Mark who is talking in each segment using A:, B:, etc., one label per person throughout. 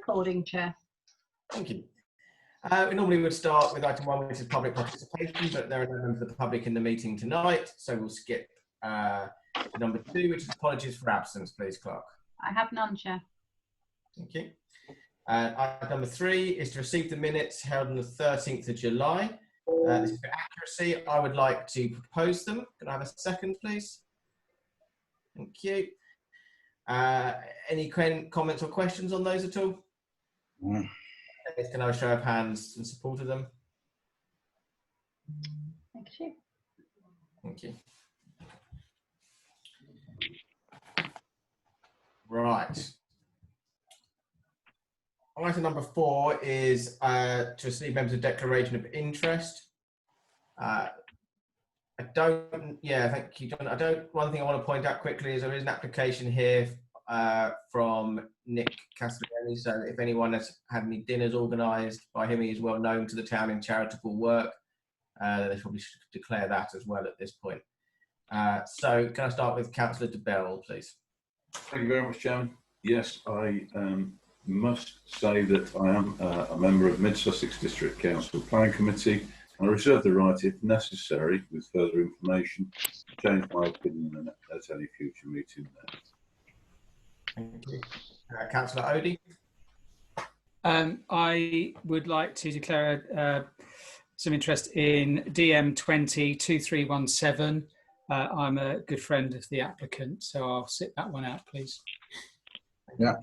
A: recording, Chair.
B: Thank you. We normally would start with item 1, which is public participation, but there are no members of the public in the meeting tonight, so we'll skip number 2, which is apologies for absence, please, Clerk.
A: I have none, Chair.
B: Thank you. Item number 3 is to receive the minutes held on the 13th of July. This is for accuracy. I would like to propose them. Can I have a second, please? Thank you. Any comments or questions on those at all? Can I have a show of hands in support of them?
A: Thank you.
B: Thank you. Right. Item number 4 is to receive members of declaration of interest. Thank you, John. One thing I want to point out quickly is there is an application here from Nick Castellani. So if anyone has had any dinners organised by him, he is well known to the town in charitable work. They probably should declare that as well at this point. So can I start with Councillor de Bell, please?
C: Thank you very much, Chairman. Yes, I must say that I am a member of Mid Sussex District Council Planning Committee, and I reserve the right, if necessary, with further information, to change my opinion at any future meeting there.
B: Thank you. Councillor Odey?
D: I would like to declare some interest in DM 202317. I'm a good friend of the applicant, so I'll sit that one out, please.
E: Yeah.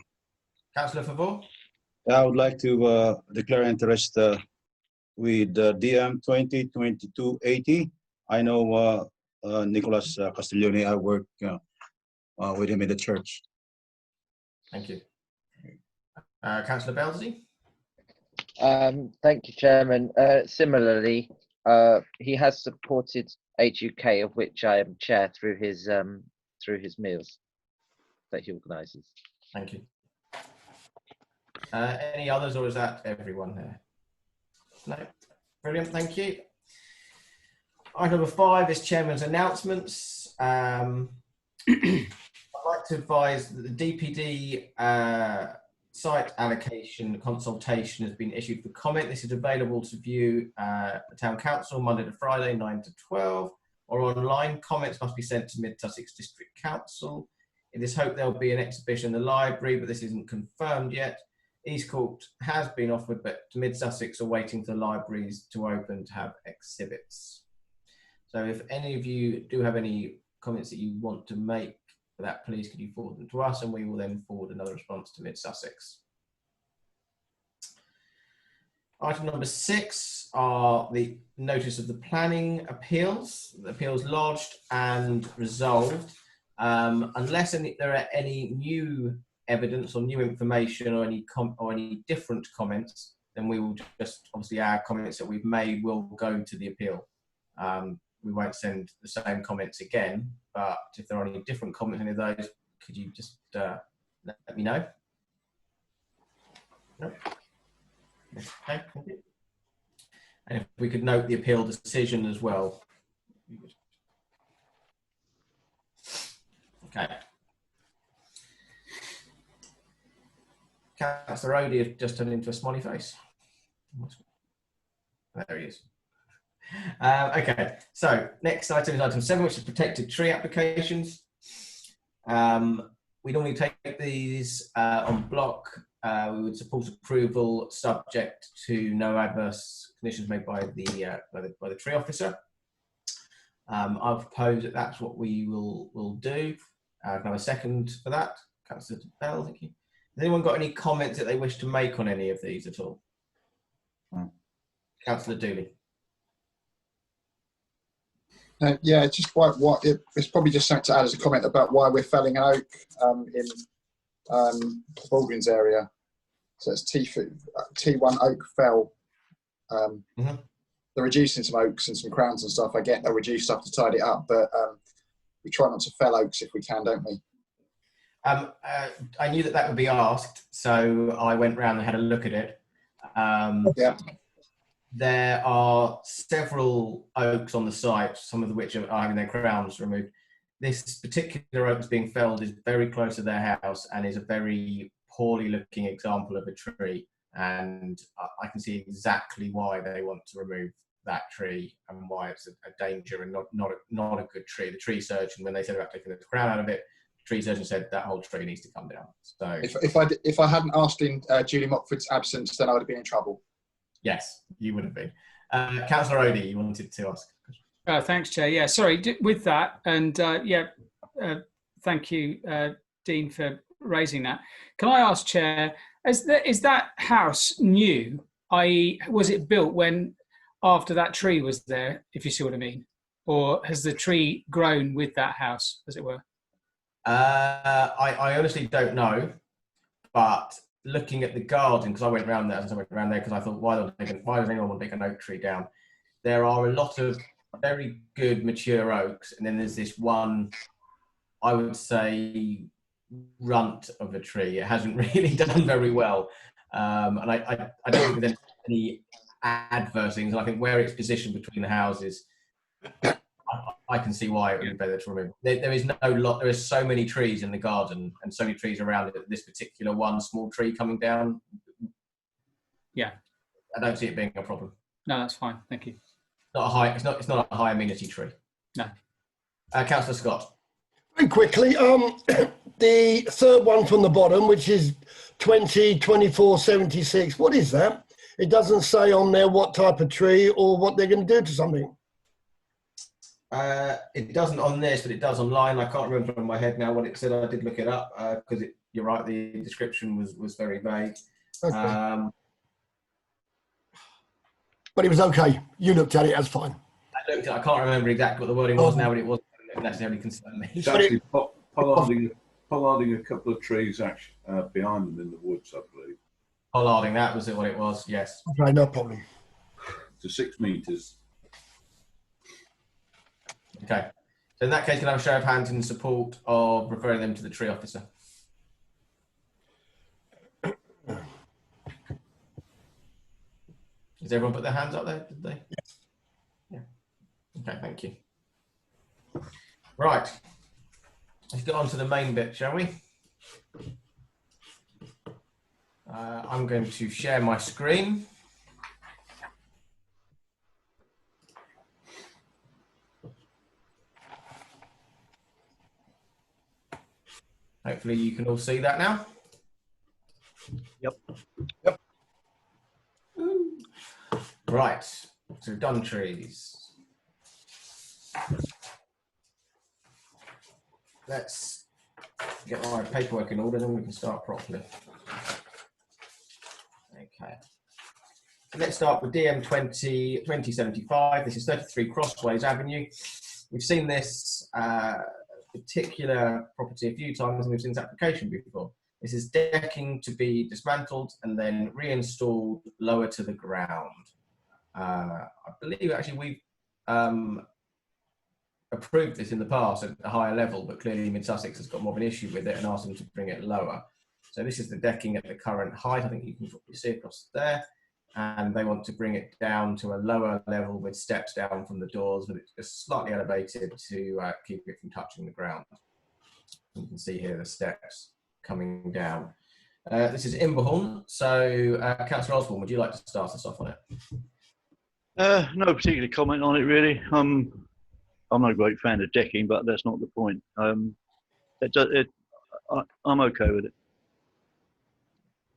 B: Councillor Favor?
E: I would like to declare interest with DM 202280. I know Nicholas Castiglione. I work with him in the church.
B: Thank you. Councillor Belzy?
F: Thank you, Chairman. Similarly, he has supported HUK, of which I am chair through his meals that he organises.
B: Thank you. Any others, or is that everyone there? No. Brilliant. Thank you. Item number 5 is Chairman's announcements. I'd like to advise that the DPD site allocation consultation has been issued for comment. This is available to view at the Town Council Monday to Friday 9 to 12 or online. Comments must be sent to Mid Sussex District Council. It is hoped there will be an exhibition in the library, but this isn't confirmed yet. Eastcourt has been offered, but Mid Sussex are waiting for the libraries to open to have exhibits. So if any of you do have any comments that you want to make for that, please could you forward them to us, and we will then forward another response to Mid Sussex. Item number 6 are the notice of the planning appeals. The appeals lodged and resolved. Unless there are any new evidence or new information or any different comments, then we will just, obviously our comments that we've made will go to the appeal. We won't send the same comments again, but if there are any different comments, any of those, could you just let me know? No? Okay, thank you. And if we could note the appeal decision as well. Okay. Councillor Odey has just turned into a smiley face. There he is. Okay, so next item is item 7, which is protected tree applications. We normally take these on block. We would support approval subject to no adverse conditions made by the tree officer. I'll propose that that's what we will do. Can I have a second for that? Councillor Bell, thank you. Has anyone got any comments that they wish to make on any of these at all? Councillor Dooley.
G: Yeah, it's just it's probably just something to add as a comment about why we're felling an oak in Baldwin's area. So it's T1 oak fell. They're reducing some oaks and some crowns and stuff. I get they'll reduce stuff to tidy it up, but we try not to fell oaks if we can, don't we?
B: I knew that would be asked, so I went round and had a look at it.
G: Yeah.
B: There are several oaks on the site, some of which are having their crowns removed. This particular oak that's being felled is very close to their house and is a very poorly looking example of a tree, and I can see exactly why they want to remove that tree and why it's a danger and not a good tree. The tree surgeon, when they said about taking the crown out of it, the tree surgeon said that whole tree needs to come down. So
G: if I hadn't asked in Julie Mockford's absence, then I would have been in trouble.
B: yes, you would have been. Councillor Odie, you wanted to ask.
D: Thanks, Chair. Yeah, sorry, with that, and thank you, Dean, for raising that. Can I ask, Chair, is that house new, i.e. was it built when after that tree was there, if you see what I mean? Or has the tree grown with that house, as it were?
B: I honestly don't know, but looking at the garden, because I went around there because I thought, why does anyone want to take an oak tree down? There are a lot of very good mature oaks, and then there's this one, I would say, runt of a tree. It hasn't really done very well, and I don't think there's any adverse things. I think where it's positioned between the houses, I can see why it would be better to remove. There is no lot. There is so many trees in the garden and so many trees around it. This particular one small tree coming down,
D: yeah,
B: I don't see it being a problem.
D: No, that's fine. Thank you.
B: It's not a high amenity tree.
D: No.
B: Councillor Scott.
H: Very quickly, the third one from the bottom, which is 202476. What is that? It doesn't say on there what type of tree or what they're going to do to something.
B: It doesn't on this, but it does online. I can't remember from my head now what it said. I did look it up because you're right. The description was very vague.
H: Okay. But it was okay. You looked at it as fine.
B: I can't remember exactly what the wording was now, but it wasn't necessarily concerned me.
C: It's actually pollarding a couple of trees behind them in the woods, I believe.
B: Pollarding, that was what it was, yes.
H: Okay, no problem.
C: To 6 metres.
B: Okay. So in that case, can I have a show of hands in support of referring them to the tree officer? Has everyone put their hands up there, did they?
H: Yes.
B: Yeah. Okay, thank you. Right. Let's get on to the main bit, shall we? I'm going to share my screen. Hopefully you can all see that now.
H: Yep.
B: Right, so we've done trees. Let's get my paperwork in order, then we can start properly. Okay. So let's start with DM 2075. This is 33 Crossways Avenue. We've seen this particular property a few times, and we've seen this application before. This is decking to be dismantled and then reinstalled lower to the ground. I believe actually we've approved this in the past at a higher level, but clearly Mid Sussex has got more of an issue with it and asked them to bring it lower. So this is the decking at the current height. I think you can probably see across there. And they want to bring it down to a lower level with steps down from the doors, but it's just slightly elevated to keep it from touching the ground. You can see here the steps coming down. This is Imberhorn. So Councillor Osborne, would you like to start us off on it?
I: No particular comment on it, really. I'm not a great fan of decking, but that's not the point. I'm okay with it.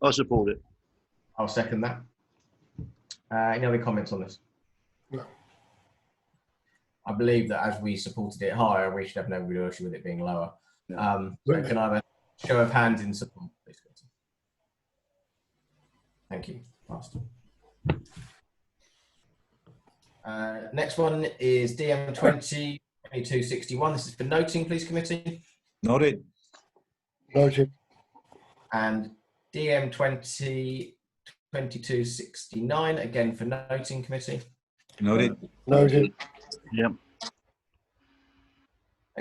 I: I support it.
B: I'll second that. Any other comments on this?
H: No.
B: I believe that as we supported it higher, we should have no real issue with it being lower.
I: Yeah.
B: So can I have a show of hands in support, please? Thank you. Last. Next one is DM 202261. This is for noting, please, committee.
E: Noted.
H: Noted.
B: And DM 2269, again for noting, committee.
E: Noted.
H: Noted.
I: Yep.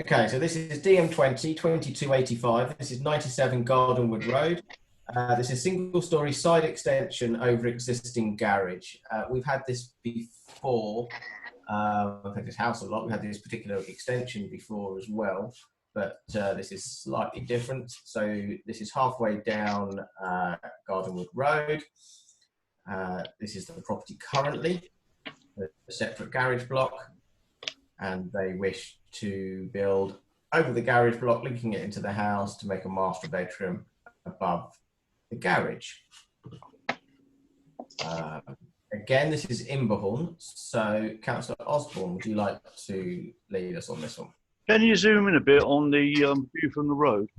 B: Okay, so this is DM 2285. This is 97 Gardenwood Road. This is single-storey side extension over existing garage. We've had this before. We've had this house a lot. We've had this particular extension before as well. but this is slightly different. So this is halfway down Gardenwood Road. This is the property currently, a separate garage block, and they wish to build over the garage block, linking it into the house to make a master bedroom above the garage. Again, this is Imberhorn. So, Councillor Osborne, would you like to lead us on this one?
I: Can you zoom in a bit on the view from the road?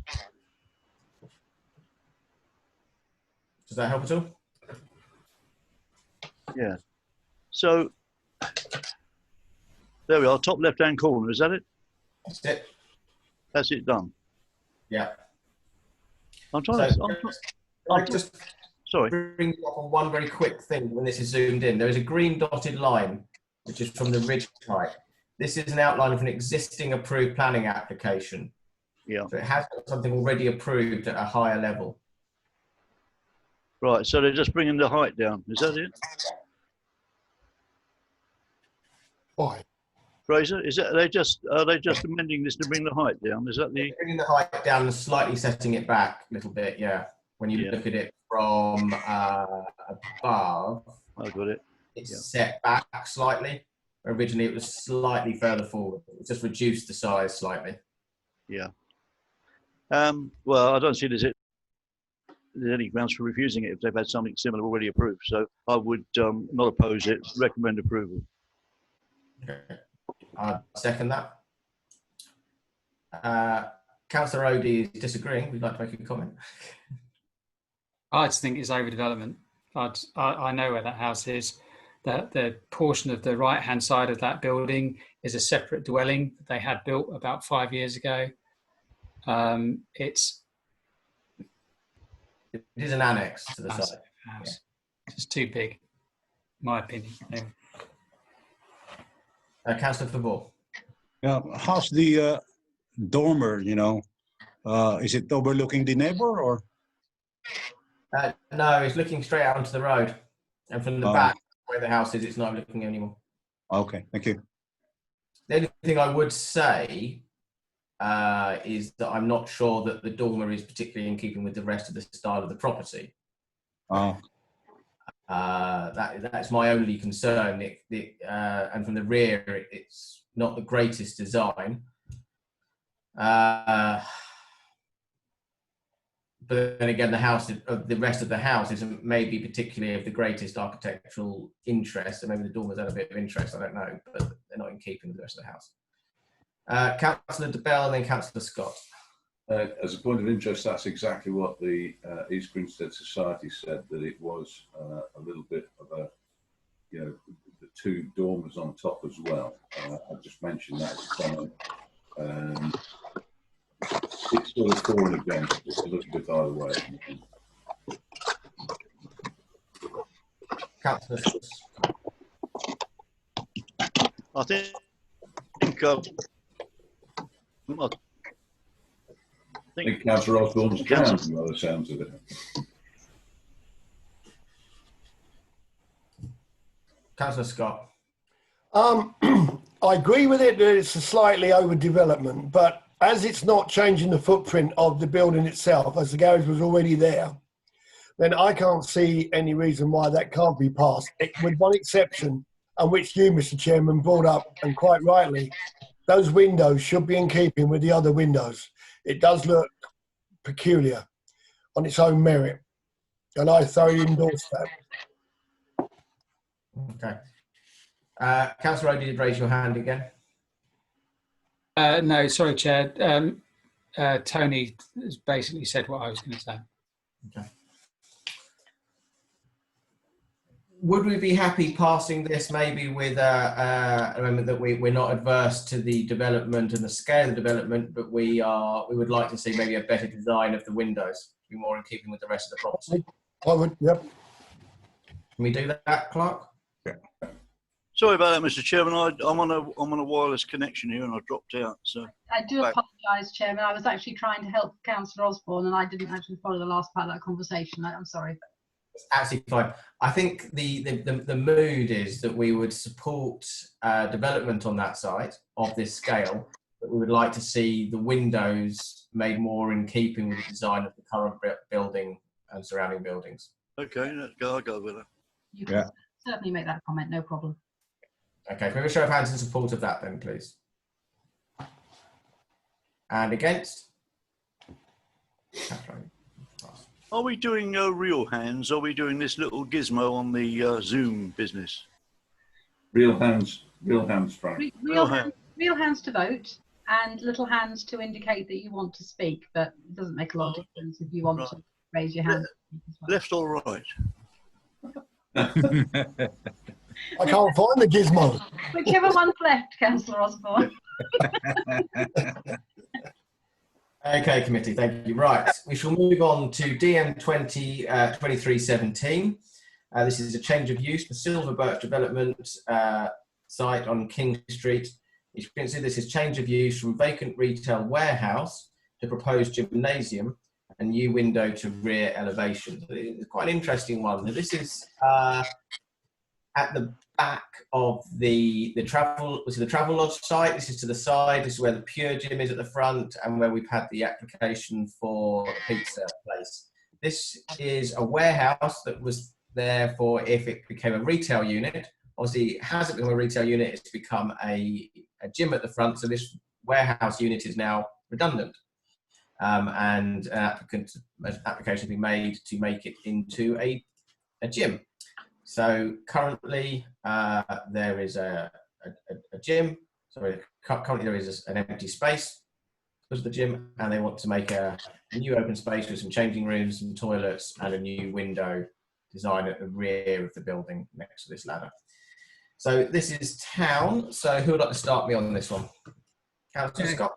B: Does that help at all?
I: Yeah. So there we are, top left-hand corner. Is that it?
B: That's it.
I: That's it done.
B: Yeah.
I: I'm trying
B: So,
I: to.
B: just
I: Sorry.
B: bring you up on one very quick thing when this is zoomed in. There is a green dotted line, which is from the ridge height. This is an outline of an existing approved planning application.
I: Yeah.
B: So it has got something already approved at a higher level.
I: Right. So they're just bringing the height down. Is that it?
H: Why?
I: Fraser, is that are they just amending this to bring the height down? Is that the?
B: Bringing the height down and slightly setting it back a little bit, yeah. When you look at it from above,
I: I got it.
B: it's set back slightly. Originally, it was slightly further forward. It just reduced the size slightly.
I: Yeah. Well, I don't see there's any grounds for refusing it if they've had something similar already approved. So I would not oppose it. Recommend approval.
B: Okay. I'll second that. Councillor Odie is disagreeing. Would you like to make a comment?
D: I just think it's overdevelopment. I know where that house is. The portion of the right-hand side of that building is a separate dwelling that they had built about 5 years ago. It
B: is an annex to the
D: house.
B: site.
D: Yeah. It's just too big, in my opinion. Anyway.
B: Councillor Fabor.
E: Yeah, how's the dormer, you know? Is it overlooking the neighbor or?
B: No, it's looking straight out onto the road. And from the back where the house is, it's not looking anymore.
E: Okay, thank you.
B: The only thing I would say is that I'm not sure that the dormer is particularly in keeping with the rest of the style of the property.
E: Oh.
B: That's my only concern. And from the rear, it's not the greatest design. But then again, the rest of the house isn't maybe particularly of the greatest architectural interest. So maybe the dormers had a bit of interest, I don't know, but they're not in keeping with the rest of the house. Councillor DeBell and then Councillor Scott.
C: As a point of interest, that's exactly what the East Grinstead Society said, that it was a little bit of a, the two dormers on top as well. I just mentioned that as a comment. It's sort of for and against, it's a little bit either way.
B: Councillor Scott.
I: I think
C: I think Councillor Osborne's down by the sounds of it.
B: Councillor Scott.
H: I agree with it that it's a slightly overdevelopment, but as it's not changing the footprint of the building itself, as the garage was already there, then I can't see any reason why that can't be passed, with one exception, and which you, Mr. Chairman, brought up, and quite rightly, those windows should be in keeping with the other windows. It does look peculiar on its own merit, and I thoroughly endorse that.
B: Okay. Councillor Odie did raise your hand again.
D: No, sorry, Chair. Tony has basically said what I was going to say.
B: Okay. Would we be happy passing this maybe with an amendment that we're not adverse to the development and the scale of the development, but we would like to see maybe a better design of the windows, to be more in keeping with the rest of the property?
H: I would, yep.
B: Can we do that, Clark?
E: Yeah.
I: Sorry about that, Mr. Chairman. I'm on a wireless connection here, and I dropped out. So
A: I do apologise, Chairman. I was actually trying to help Councillor Osborne, and I didn't actually follow the last part of that conversation. I'm sorry.
B: It's absolutely fine. I think the mood is that we would support development on that site of this scale, but we would like to see the windows made more in keeping with the design of the current building and surrounding buildings.
I: Okay, I'll go with that.
A: You can certainly make that comment, no problem.
B: Okay, can we have a show of hands in support of that then, please? And against?
I: Are we doing real hands? Are we doing this little gizmo on the Zoom business?
C: Real hands, Frank.
A: Real hands to vote, and little hands to indicate that you want to speak, but it doesn't make a lot of difference if you want to raise your hand.
I: Left or right?
H: I can't find the gizmo.
A: Whichever one's left, Councillor Osborne.
B: Okay, committee, thank you. Right, we shall move on to DM 2317. This is a change of use for Silver Birch Development site on King Street. As you can see, this is change of use from vacant retail warehouse to proposed gymnasium and new window to rear elevation. It's quite an interesting one. This is at the back of the travel lodge site. This is to the side. This is where the Pure Gym is at the front, and where we've had the application for the pizza place. This is a warehouse that was there for if it became a retail unit. Obviously, it hasn't become a retail unit. It's become a gym at the front. So this warehouse unit is now redundant, and an application has been made to make it into a gym. So currently there is a gym. Sorry, currently there is an empty space because of the gym, and they want to make a new open space with some changing rooms, some toilets, and a new window design at the rear of the building next to this ladder. So this is town. So who would like to start me on this one? Councillor Scott.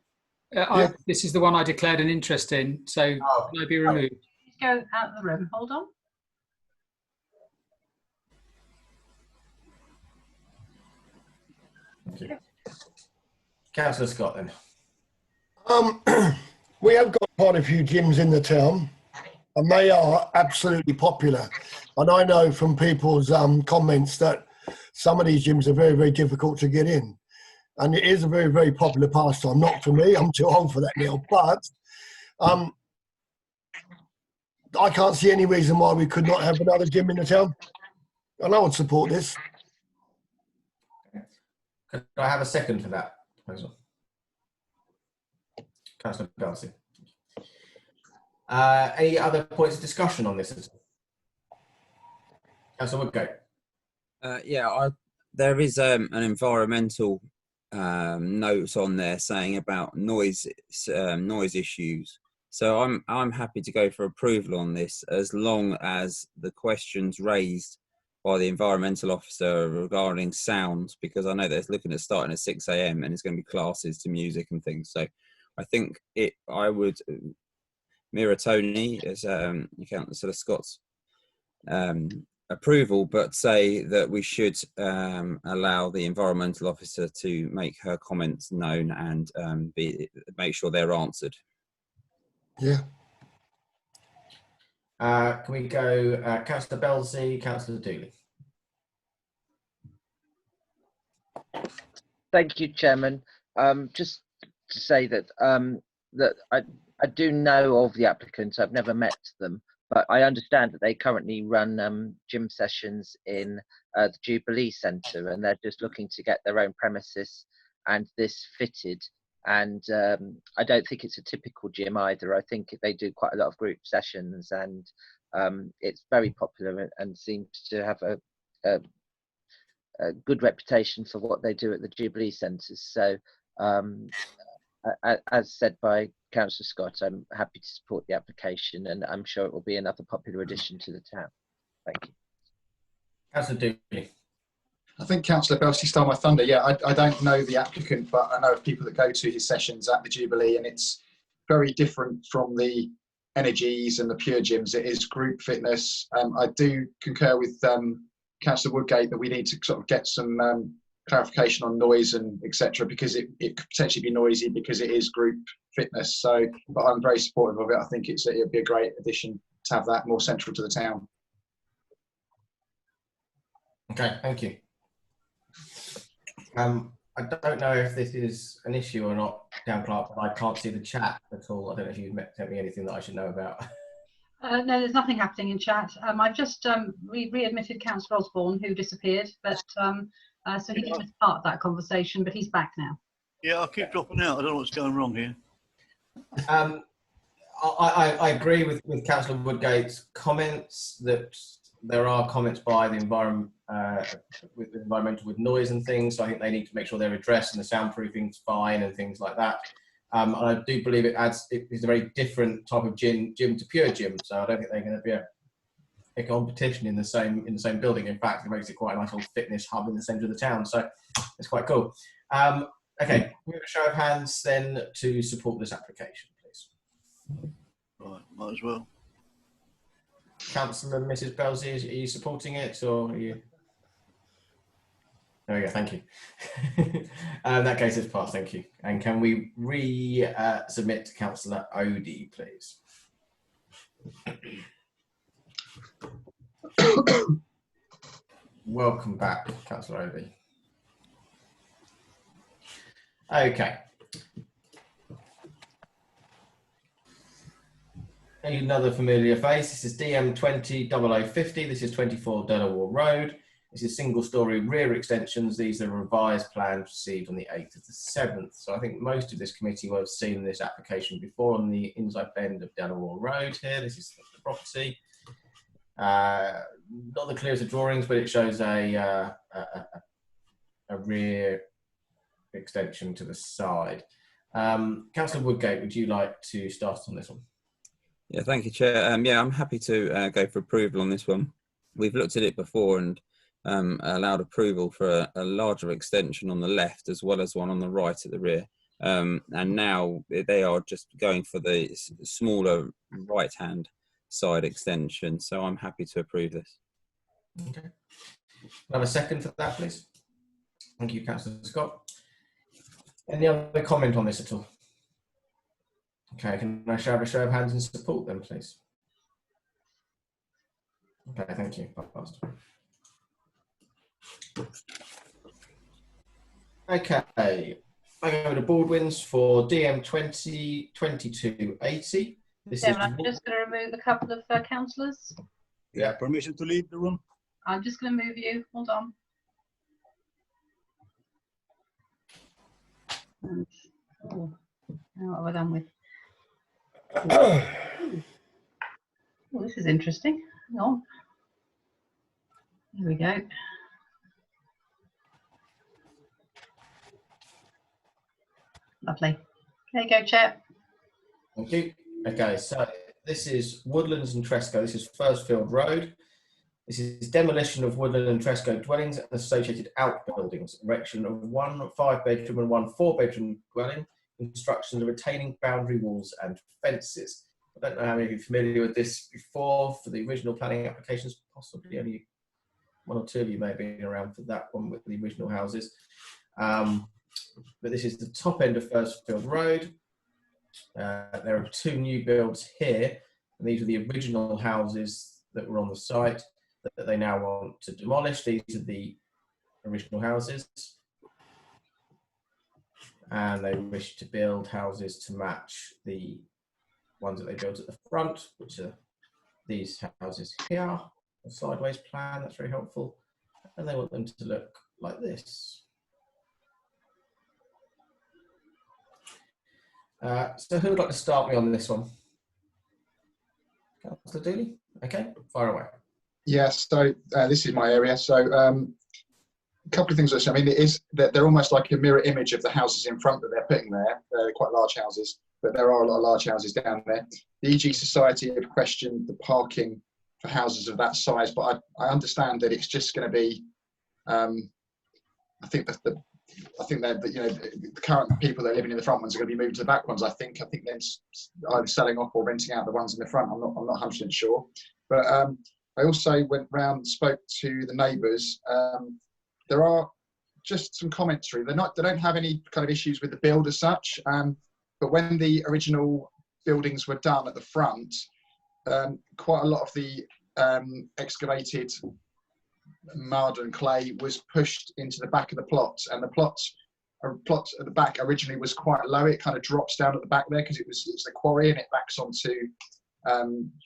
D: This is the one I declared an interest in. So can I be removed?
A: Please go out of the room. Hold on.
B: Thank you. Councillor Scott then.
H: We have got quite a few gyms in the town, and they are absolutely popular. And I know from people's comments that some of these gyms are very, very difficult to get in. And it is a very, very popular pastime. Not for me, I'm too old for that now. But I can't see any reason why we could not have another gym in the town. And I would support this.
B: Could I have a second for that proposal? Councillor Darcy. Any other points of discussion on this? Councillor Woodgate.
J: There is an environmental note on there saying about noise issues. So I'm happy to go for approval on this as long as the questions raised by the environmental officer regarding sound, because I know that it's looking at starting at 6 AM and it's going to be classes to music and things. So I think I would mirror Tony as Councillor Scott's approval, but say that we should allow the environmental officer to make her comments known and make sure they're answered.
H: Yeah.
B: Can we go Councillor Belsey, Councillor Dooley?
F: Thank you, Chairman. Just to say that that I do know of the applicants. I've never met them, but I understand that they currently run gym sessions in the Jubilee Centre, and they're just looking to get their own premises and this fitted. And I don't think it's a typical gym either. I think they do quite a lot of group sessions, and it's very popular and seems to have a good reputation for what they do at the Jubilee Centres. So as said by Councillor Scott, I'm happy to support the application, and I'm sure it will be another popular addition to the town. Thank you.
B: Councillor Dooley.
G: I think Councillor Belsey stole my thunder. Yeah, I don't know the applicant, but I know of people that go to his sessions at the Jubilee, and it's very different from the Energies and the Pure Gyms. It is group fitness. I do concur with Councillor Woodgate that we need to sort of get some clarification on noise and etc., because it could potentially be noisy because it is group fitness. So, but I'm very supportive of it. I think it'd be a great addition to have that more central to the town.
B: Okay, thank you. I don't know if this is an issue or not Town Clerk, but I can't see the chat at all. I don't know if you've sent me anything that I should know about.
A: No, there's nothing happening in chat. I've just readmitted Councillor Osborne, who disappeared, but so he didn't miss part of that conversation, but he's back now.
I: Yeah, I keep dropping out. I don't know what's going wrong here.
B: I agree with Councillor Woodgate's comments that there are comments by the environmental with noise and things. So I think they need to make sure they're addressed and the soundproofing's fine and things like that. And I do believe it is a very different type of gym to Pure Gym. So I don't think they're going to be a competition in the same building. In fact, it makes it quite a nice little fitness hub in the centre of the town. So it's quite cool. Okay, we have a show of hands then to support this application, please.
I: Right, might as well.
B: Councillor Mrs. Belzy, are you supporting it, or are you? There we go, thank you. In that case, it's passed, thank you. And can we submit to Councillor Odie, please? Welcome back, Councillor Odie. Okay. Another familiar face. This is DM200050. This is 24 Delaware Road. This is single-storey rear extensions. These are revised plans received on the 8th of the 7th. So I think most of this committee will have seen this application before on the inside bend of Delaware Road here. This is the property. Not the clearest of drawings, but it shows a rear extension to the side. Councillor Woodgate, would you like to start on this one?
J: Yeah, thank you, Chair. Yeah, I'm happy to go for approval on this one. We've looked at it before and allowed approval for a larger extension on the left as well as one on the right at the rear. And now they are just going for the smaller right-hand side extension. So I'm happy to approve this.
B: Okay. Have a second for that, please. Thank you, Councillor Scott. Any other comment on this at all? Okay, can I have a show of hands in support then, please? Okay, thank you. Passed. Okay, I go to Baldwin's for DM202280.
A: I'm just going to remove a couple of councillors.
E: Yeah, permission to leave the room.
A: I'm just going to move you. Hold on. And, now what have I done with? Oh, this is interesting. Hang on. Here we go. Lovely. There you go, Chair.
B: Thank you. Okay, so this is Woodlands and Tresco. This is Fursfield Road. This is demolition of Woodland and Tresco dwellings and associated outbuildings, erection of 1 5-bedroom and 1 4-bedroom dwelling, construction of retaining boundary walls and fences. I don't know how many of you are familiar with this before for the original planning applications, possibly only 1 or 2 of you may have been around for that one with the original houses. But this is the top end of Fursfield Road. There are 2 new builds here, and these are the original houses that were on the site that they now want to demolish. These are the original houses. And they wish to build houses to match the ones that they built at the front, which are these houses here, a sideways plan, that's very helpful. And they want them to look like this. So who would like to start me on this one? Councillor Dooley? Okay, fire away.
G: Yes, so this is my area. So a couple of things. I mean, it is that they're almost like a mirror image of the houses in front that they're putting there. They're quite large houses, but there are a lot of large houses down there. The EG Society have questioned the parking for houses of that size, but I understand that it's just going to be. I think that the current people that are living in the front ones are going to be moving to the back ones. I think they're either selling off or renting out the ones in the front. I'm not 100% sure, but I also went round and spoke to the neighbours. There are just some commentary. They don't have any kind of issues with the build as such, but when the original buildings were done at the front, quite a lot of the excavated mud and clay was pushed into the back of the plots, and the plots plot at the back originally was quite low. It kind of drops down at the back there because it's a quarry, and it backs onto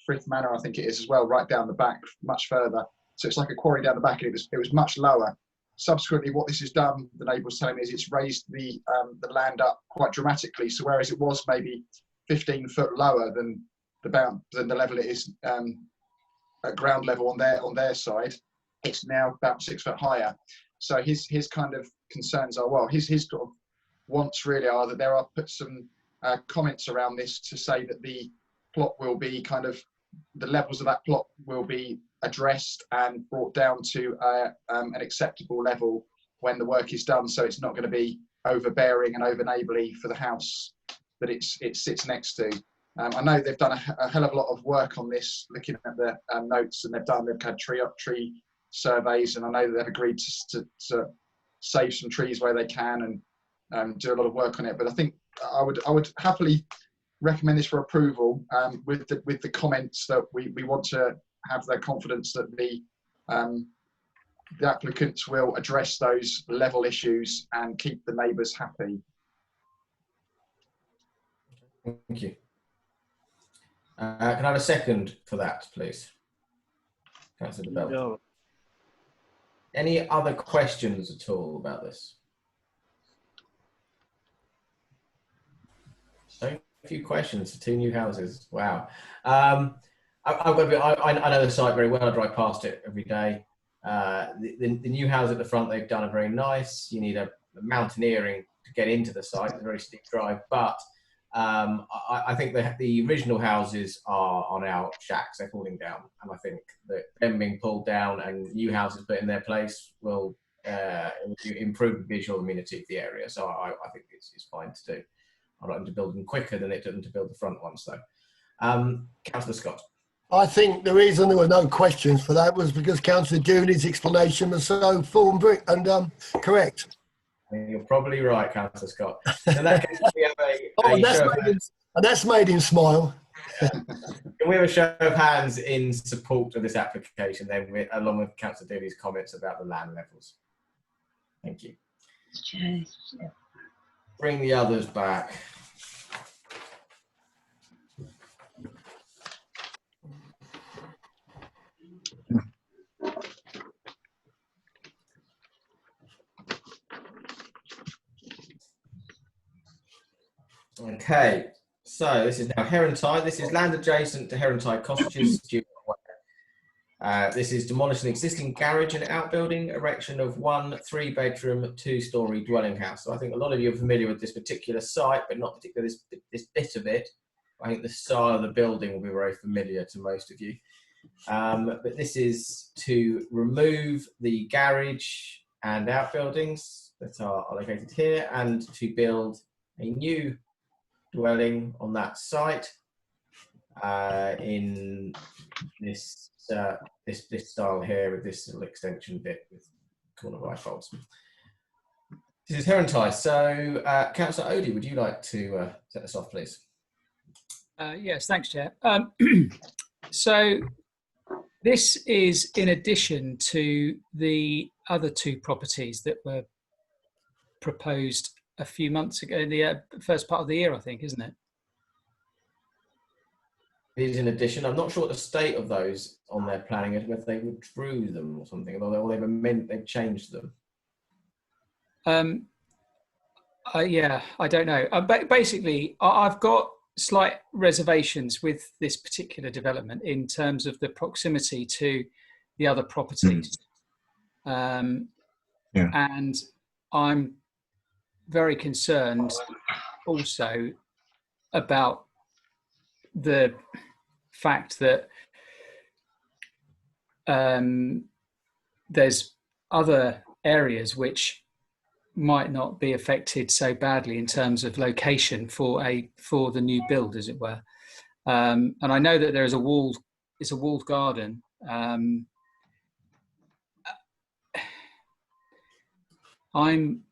G: Frith Manor, I think it is as well, right down the back, much further. So it's like a quarry down the back, and it was much lower. Subsequently, what this has done, the neighbour was telling me, is it's raised the land up quite dramatically. So whereas it was maybe 15 foot lower than the level it is at ground level on their side, it's now about 6 foot higher. So his kind of concerns are, well, his sort of wants really are that there are put some comments around this to say that the plot will be kind of, the levels of that plot will be addressed and brought down to an acceptable level when the work is done, so it's not going to be overbearing and over neighbourly for the house that it sits next to. I know they've done a hell of a lot of work on this, looking at the notes, and they've had tree surveys, and I know they've agreed to save some trees where they can and do a lot of work on it. But I think I would happily recommend this for approval with the comments that we want to have their confidence that the applicants will address those level issues and keep the neighbours happy.
B: Thank you. Can I have a second for that, please? Councillor Bell.
I: Yeah.
B: Any other questions at all about this? So a few questions for 2 new houses. Wow. I've got to be, I know the site very well. I drive past it every day. The new house at the front they've done are very nice. You need a mountaineering to get into the site. It's a very steep drive, but I think the original houses are now shacks. They're falling down, and I think that them being pulled down and new houses put in their place will improve the visual amenity of the area. So I think it's fine to do. I'd like them to build them quicker than it took them to build the front ones, though. Councillor Scott.
H: I think the reason there were no questions for that was because Councillor Dooney's explanation was so full and correct.
B: You're probably right, Councillor Scott. In that case, we have
H: and that's made him smile.
B: Can we have a show of hands in support of this application, then, along with Councillor Dooney's comments about the land levels? Thank you. Bring the others back. Okay, so this is now Herentide. This is land adjacent to Herentide Cottages. This is demolish an existing garage and outbuilding, erection of 1 3-bedroom, 2-storey dwelling house. So I think a lot of you are familiar with this particular site, but not particularly this bit of it. I think the style of the building will be very familiar to most of you. But this is to remove the garage and outbuildings that are located here, and to build a new dwelling on that site in this style here, with this little extension bit with corner bifolds. This is Herentide. So, Councillor Odey, would you like to set this off, please?
D: Yes, thanks, Chair. So this is in addition to the other 2 properties that were proposed a few months ago, in the first part of the year, I think, isn't it?
B: It is in addition. I'm not sure what the state of those on their planning is, whether they withdrew them or something, or they've changed them.
D: Yeah, I don't know. Basically, I've got slight reservations with this particular development in terms of the proximity to the other properties. And I'm very concerned also about the fact that there's other areas which might not be affected so badly in terms of location for the new build, as it were. And I know that there is it's a walled garden. I'm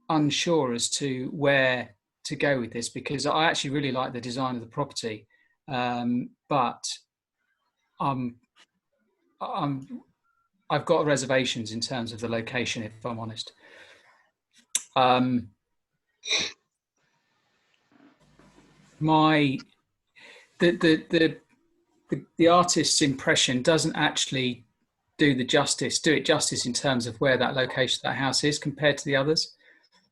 D: unsure as to where to go with this, because I actually really like the design of the property, but I've got reservations in terms of the location, if I'm honest. The artist's impression doesn't actually do it justice in terms of where that location, that house is compared to the others,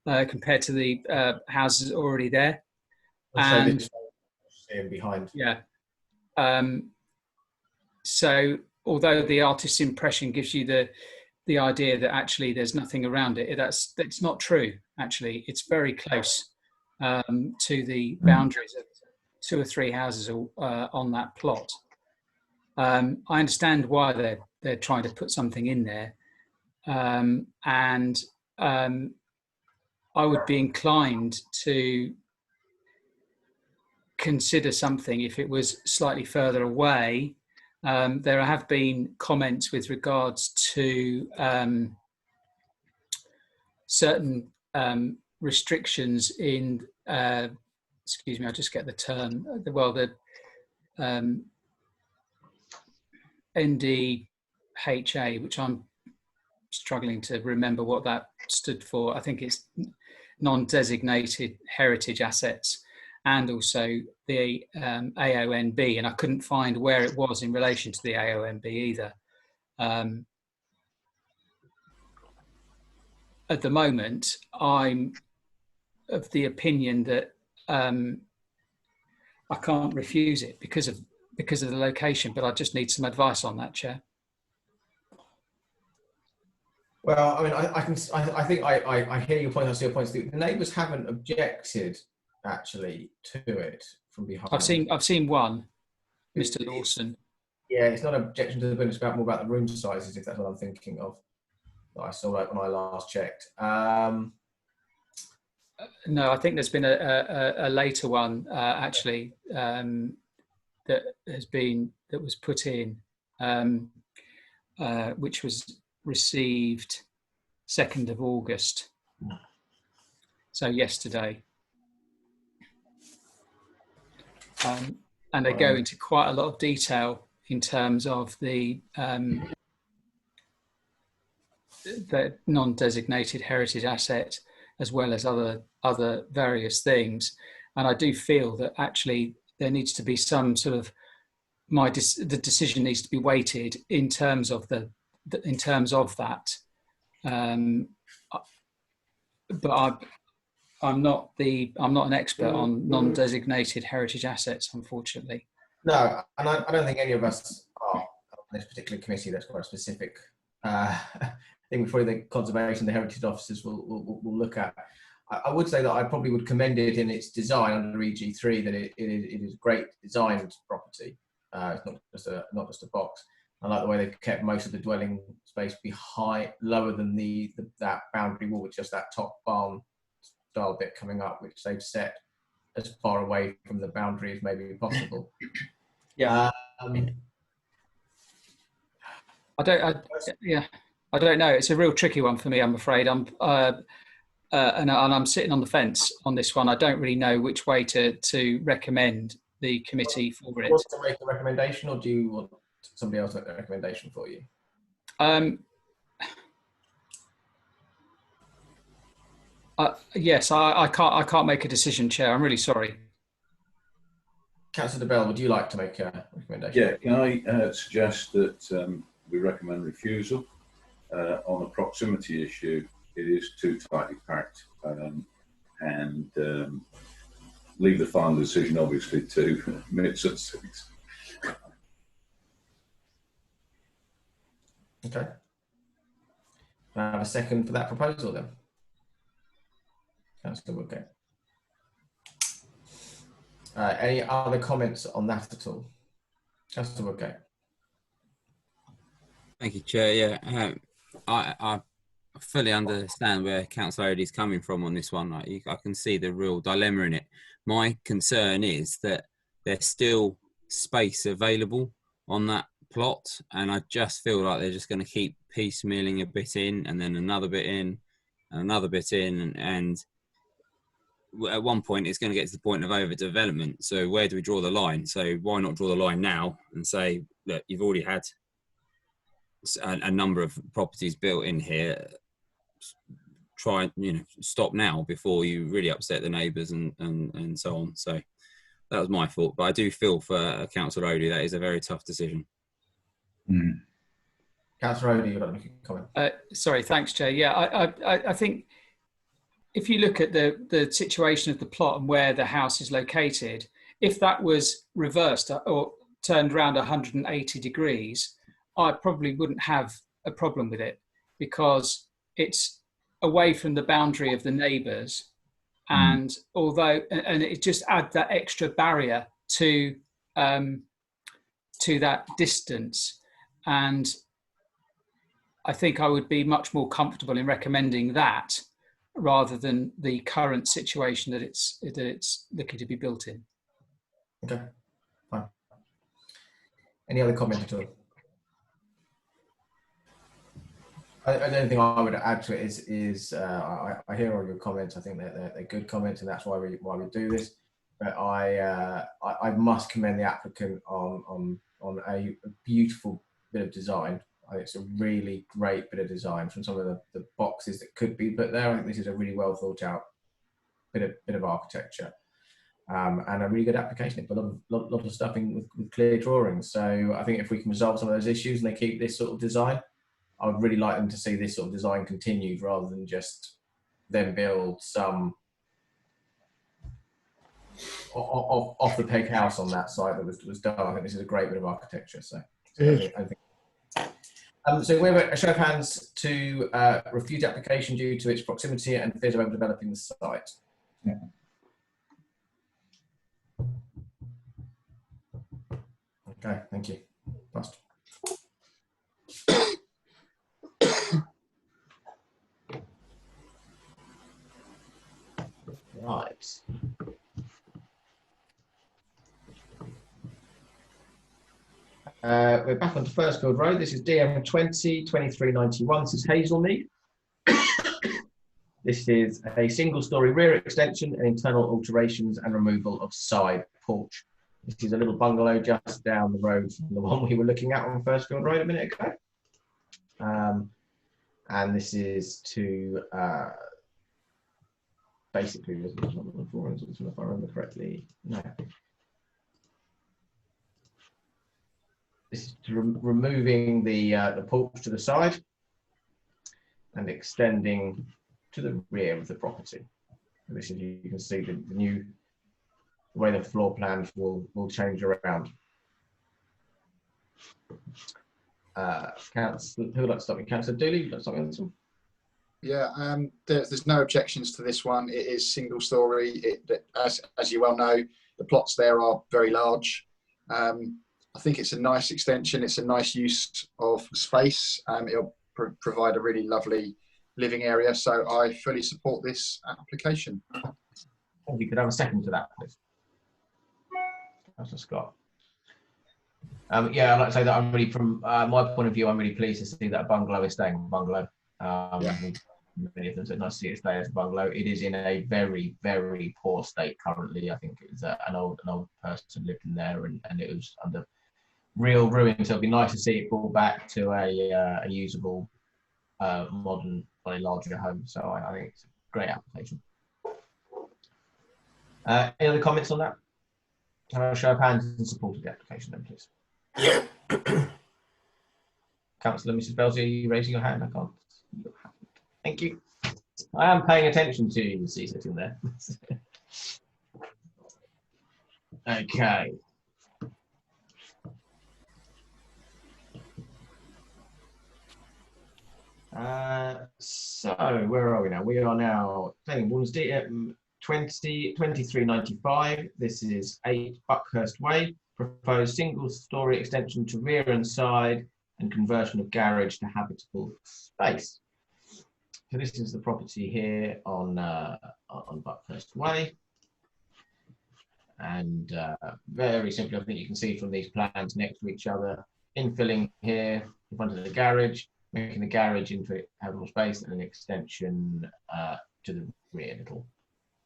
D: compared to the houses already there. And
B: behind.
D: Yeah. So although the artist's impression gives you the idea that actually there's nothing around it, that's not true. Actually, it's very close to the boundaries of 2 or 3 houses on that plot. I understand why they're trying to put something in there, and I would be inclined to consider something if it was slightly further away. There have been comments with regards to certain restrictions in, excuse me, I'll just get the term, the NDHA, which I'm struggling to remember what that stood for. I think it's non-designated heritage assets, and also the AONB, and I couldn't find where it was in relation to the AONB either. At the moment, I'm of the opinion that I can't refuse it because of the location, but I just need some advice on that, Chair.
B: Well, I mean, I think I hear your point. I see your points. The neighbours haven't objected actually to it from behind.
D: I've seen one, Mr. Lawson.
B: Yeah, it's not an objection to the building. It's more about the room sizes, if that's what I'm thinking of. That I saw when I last checked.
D: No, I think there's been a later one actually that was put in, which was received 2nd of August. So yesterday. And they go into quite a lot of detail in terms of the non-designated heritage asset, as well as other various things. And I do feel that actually there needs to be some sort of the decision needs to be weighted in terms of that. But I'm not an expert on non-designated heritage assets, unfortunately.
B: No, and I don't think any of us are on this particular committee. That's quite a specific thing. Probably the conservation, the heritage officers will look at. I would say that I probably would commend it in its design under EG3. That it is a great designed property. It's not just a box. I like the way they've kept most of the dwelling space behind, lower than that boundary wall, with just that top barn style bit coming up, which they've set as far away from the boundary as maybe possible.
D: Yeah. I don't know. It's a real tricky one for me, I'm afraid. And I'm sitting on the fence on this one. I don't really know which way to recommend the committee for it.
B: Do you want to make a recommendation, or do you want somebody else to make a recommendation for you?
D: Yes, I can't make a decision, Chair. I'm really sorry.
B: Councillor Bell, would you like to make a recommendation?
C: Yeah, can I suggest that we recommend refusal on a proximity issue? It is too tightly packed, and leave the final decision, obviously, to Mid-Sussex.
B: Okay. Can I have a second for that proposal then? Councillor Woodgate. Any other comments on that at all? Councillor Woodgate.
J: Thank you, Chair. Yeah, I fully understand where Councillor Odie's coming from on this one. I can see the real dilemma in it. My concern is that there's still space available on that plot, and I just feel like they're just going to keep piecemealing a bit in, and then another bit in, and another bit in, and at one point it's going to get to the point of overdevelopment. So where do we draw the line? So why not draw the line now and say, look, you've already had a number of properties built in here. try, stop now before you really upset the neighbours and so on. So that was my thought. But I do feel for Councillor Odie, that is a very tough decision.
E: Mm.
B: Councillor Odie, you'd like to make a comment?
D: Sorry, thanks, Chair. Yeah, I think if you look at the situation of the plot and where the house is located, if that was reversed or turned around 180 degrees, I probably wouldn't have a problem with it, because it's away from the boundary of the neighbours, and it just adds that extra barrier to that distance. And I think I would be much more comfortable in recommending that rather than the current situation that it's looking to be built in.
B: Okay, fine. Any other comment at all? The only thing I would add to it is I hear all your comments. I think they're good comments, and that's why we do this. But I must commend the applicant on a beautiful bit of design. I think it's a really great bit of design from some of the boxes that could be put there. I think this is a really well thought out bit of architecture, and a really good application. But a lot of stuff in with clear drawings. So I think if we can resolve some of those issues and they keep this sort of design, I would really like them to see this sort of design continued rather than just then build some off the peg house on that site that was done. I think this is a great bit of architecture. So I think. So we have a show of hands to refuse the application due to its proximity and fears of overdeveloping the site.
E: Yeah.
B: Okay, thank you. Passed. Right. We're back onto Firstfield Road. This is DM 20-2391. This is Hazelmead. This is a single-storey rear extension and internal alterations and removal of side porch. This is a little bungalow just down the road from the one we were looking at on Firstfield Road a minute ago. And this is to basically, if I remember correctly, no. This is to removing the porch to the side and extending to the rear of the property. And this is, you can see the way the floor plans will change around. Councillor, who would like to start with? Councillor Dooley, would you like to start with this one?
G: Yeah, there's no objections to this one. It is single story. As you well know, the plots there are very large. I think it's a nice extension. It's a nice use of space. It'll provide a really lovely living area. So I fully support this application.
B: If you could have a second to that, please. Councillor Scott. Yeah, I'd like to say that I'm really, from my point of view, I'm really pleased to see that a bungalow is staying a bungalow. Many of them said nice to see it stay as a bungalow. It is in a very, very poor state currently. I think it was an old person lived in there, and it was under real ruin. So it'd be nice to see it brought back to a usable, modern, slightly larger home. So I think it's a great application. Any other comments on that? Can I show of hands in support of the application then, please? Councillor Mrs. Belzy, are you raising your hand? I can't. Thank you. I am paying attention to you, see, sitting there. Okay. So where are we now? We are now playing Wolseley 2395. This is 8 Buckhurst Way. Proposed single-storey extension to rear and side and conversion of garage to habitable space. So this is the property here on Buckhurst Way. And very simply, I think you can see from these plans next to each other, infilling here in front of the garage, making the garage into habitable space, and an extension to the rear, little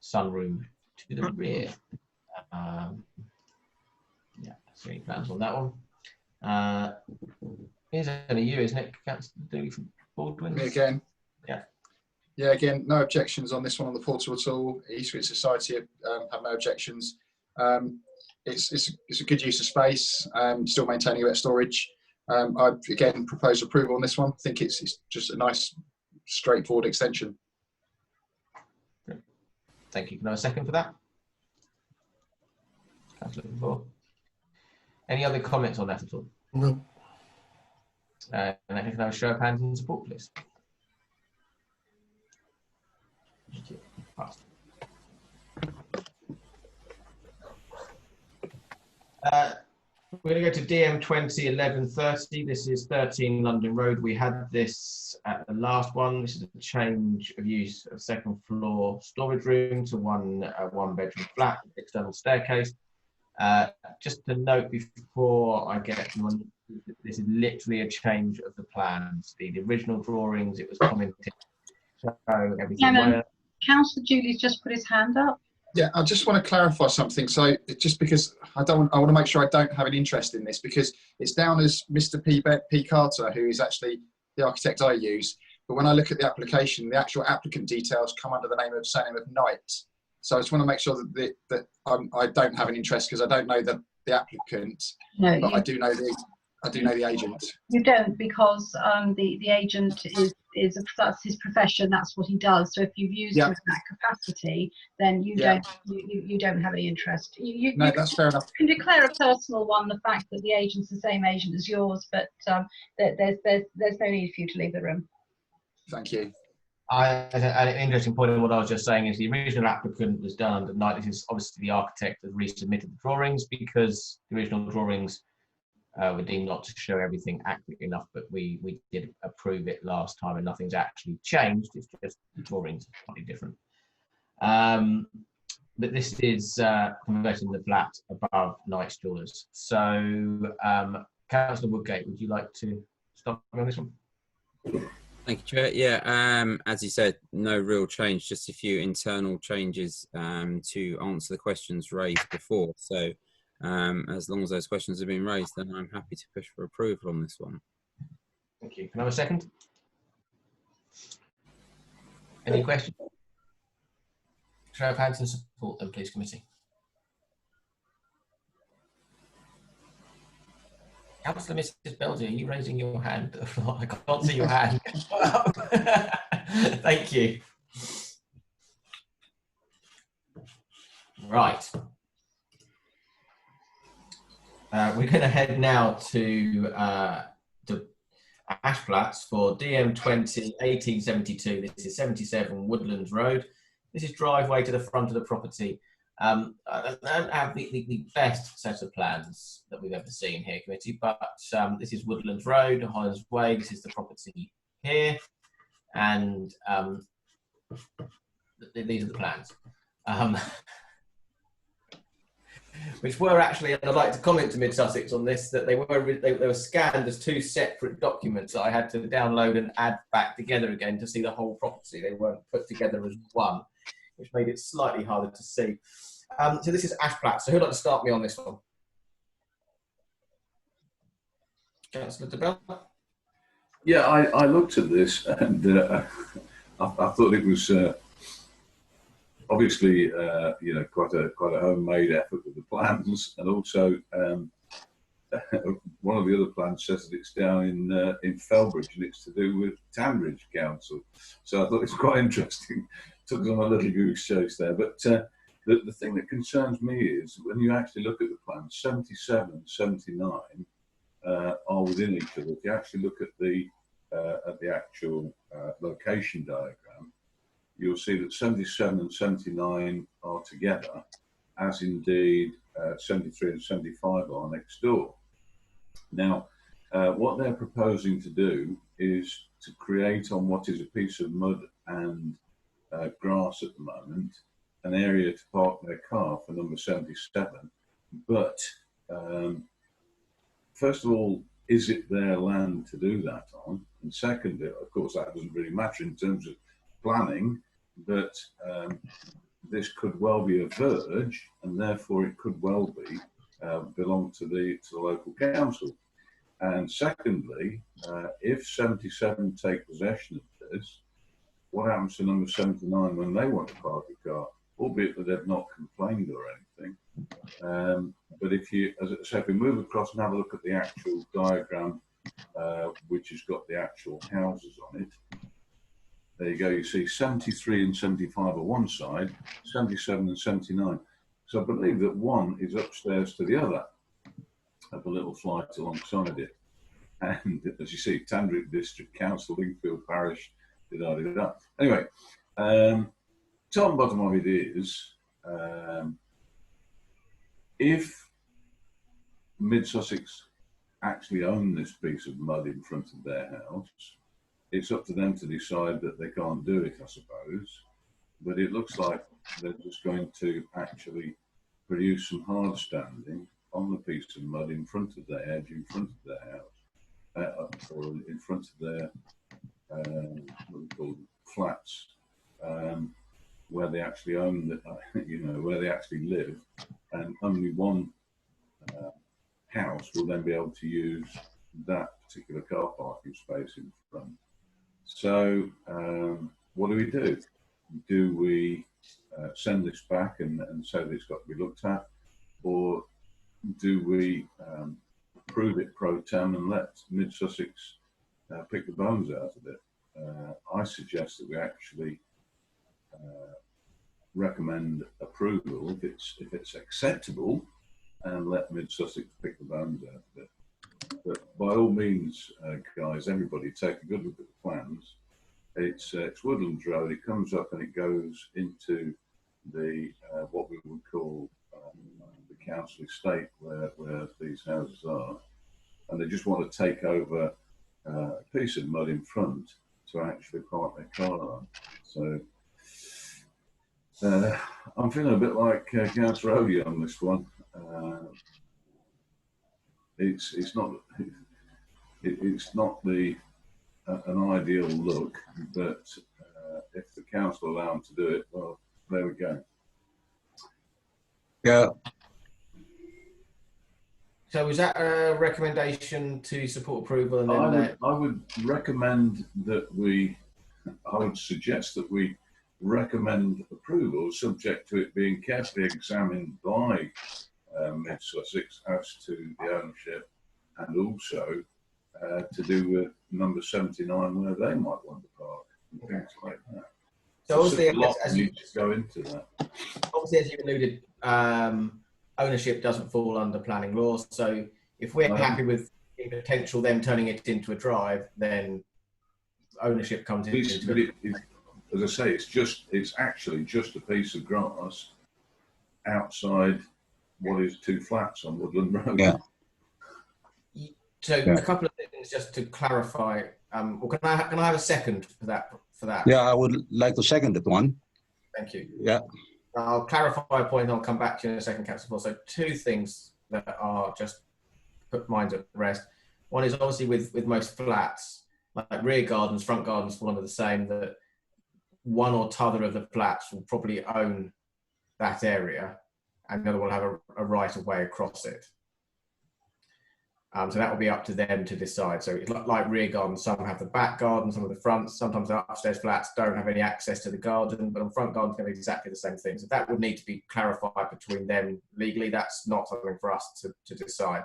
B: sunroom to the rear. Yeah, so any plans on that one? Here's only you, isn't it, Councillor Dooley from Baldwin?
G: Me again.
B: Yeah.
G: Yeah, again, no objections on this one on the portal at all. Eastwood Society have no objections. It's a good use of space, still maintaining wet storage. I again propose approval on this one. I think it's just a nice, straightforward extension.
B: Thank you. Can I have a second for that? Councillor Before. Any other comments on that at all?
H: No.
B: And I can have a show of hands in support, please. Thank you. Passed. We're going to go to DM 201130. This is 13 London Road. We had this at the last one. This is a change of use of second floor storage room to one bedroom flat, external staircase. Just to note before I get on, this is literally a change of the plans. The original drawings, it was commented. So everything.
A: Councillor Julie's just put his hand up.
G: Yeah, I just want to clarify something. So just because I want to make sure I don't have an interest in this, because it's down as Mr. P. Carter, who is actually the architect I use. But when I look at the application, the actual applicant details come under the surname of Knight. So I just want to make sure that I don't have an interest, because I don't know the applicant,
A: No,
G: but I do know the agent.
A: You don't, because the agent is that's his profession. That's what he does. So if you've used him in that capacity, then you don't have any interest.
G: No, that's fair enough.
A: You can declare a personal one, the fact that the agent's the same agent as yours, but there's no need for you to leave the room.
G: Thank you.
B: An interesting point in what I was just saying is the original applicant was done under Knight. This is obviously the architect that resubmitted the drawings, because the original drawings were deemed not to show everything accurately enough, but we did approve it last time and nothing's actually changed. It's just the drawings are slightly different. But this is converting the flat above Knight's Jewellers. So, Councillor Woodgate, would you like to start on this one?
J: Thank you, Chair. Yeah, as you said, no real change, just a few internal changes to answer the questions raised before. So as long as those questions have been raised, then I'm happy to push for approval on this one.
B: Thank you. Can I have a second? Any questions? Show of hands and support them, please, committee. Councillor Mrs. Belder, are you raising your hand? I can't see your hand. Thank you. Right. We're going to head now to Ash Flats for DM 20 1872. This is 77 Woodlands Road. This is driveway to the front of the property. I don't have the best set of plans that we've ever seen here, committee, but this is Woodlands Road, Hollands Way. This is the property here, and these are the plans. Which were actually, and I'd like to comment to Mid Sussex on this, that they were scanned as two separate documents that I had to download and add back together again to see the whole property. They weren't put together as one, which made it slightly harder to see. So this is Ash Flats. So who'd like to start me on this one? Councillor DeBell?
C: Yeah, I looked at this and I thought it was obviously quite a homemade effort with the plans, and also one of the other plans says that it's down in Felbridge and it's to do with Tambridge Council. So I thought it's quite interesting. Took on a little goose chase there, but the thing that concerns me is when you actually look at the plans, 77 and 79 are within each other. If you actually look at the actual location diagram, you'll see that 77 and 79 are together, as indeed 73 and 75 are next door. Now, what they're proposing to do is to create on what is a piece of mud and grass at the moment, an area to park their car for number 77. But first of all, is it their land to do that on? And second, of course, that doesn't really matter in terms of planning, but this could well be a verge, and therefore it could well be belong to the local council. And secondly, if 77 take possession of this, what happens to number 79 when they want to park a car, albeit that they've not complained or anything. But if you, as I say, if we move across and have a look at the actual diagram, which has got the actual houses on it, there you go, you see 73 and 75 are one side, 77 and 79. So I believe that one is upstairs to the other, up a little flight alongside it. And as you see, Tandridge District Council, Lingfield Parish, da-da-da-da. Anyway, top and bottom of it is, if Mid-Sussex actually own this piece of mud in front of their house, it's up to them to decide that they can't do it, I suppose. But it looks like they're just going to actually produce some hard standing on the piece of mud in front of their edge, in front of their house, or in front of their what we call flats, where they actually own the, you know, where they actually live, and only one house will then be able to use that particular car parking space in front. So what do? Do we send this back and say that it's got to be looked at, or do we approve it pro tem and let Mid-Sussex pick the bones out of it? I suggest that we actually recommend approval if it's acceptable, and let Mid-Sussex pick the bones out of it. But by all means, guys, everybody take a good look at the plans. It's Woodlands Road. It comes up and it goes into the what we would call the council estate where these houses are, and they just want to take over a piece of mud in front to actually park their car on. So I'm feeling a bit like Councillor Odie on this one. It's not the an ideal look, but if the council allow them to do it, well, there we go.
E: Yeah.
B: So is that a recommendation to support approval? And then
C: I would recommend that I would suggest that we recommend approval subject to it being carefully examined by Mid-Sussex as to the ownership, and also to do with number 79 where they might want to park and things like that.
B: So obviously,
C: as you go into that.
B: Obviously, as you alluded, ownership doesn't fall under planning laws. So if we're happy with the potential them turning it into a drive, then ownership comes into it.
C: As I say, it's actually just a piece of grass outside what is 2 flats on Woodland Road.
E: Yeah.
B: So a couple of things just to clarify. Well, can I have a second for that?
E: Yeah, I would like to second that one.
B: Thank you.
E: Yeah.
B: I'll clarify a point and I'll come back to you in a second, Councillor. So 2 things that are just put minds at rest. One is obviously with most flats, like rear gardens, front gardens fall under the same, that one or t'other of the flats will probably own that area and the other will have a right of way across it. So that will be up to them to decide. So it's like rear gardens, some have the back garden, some of the front, sometimes the upstairs flats don't have any access to the garden, but on front gardens going to be exactly the same thing. So that would need to be clarified between them legally. That's not something for us to decide.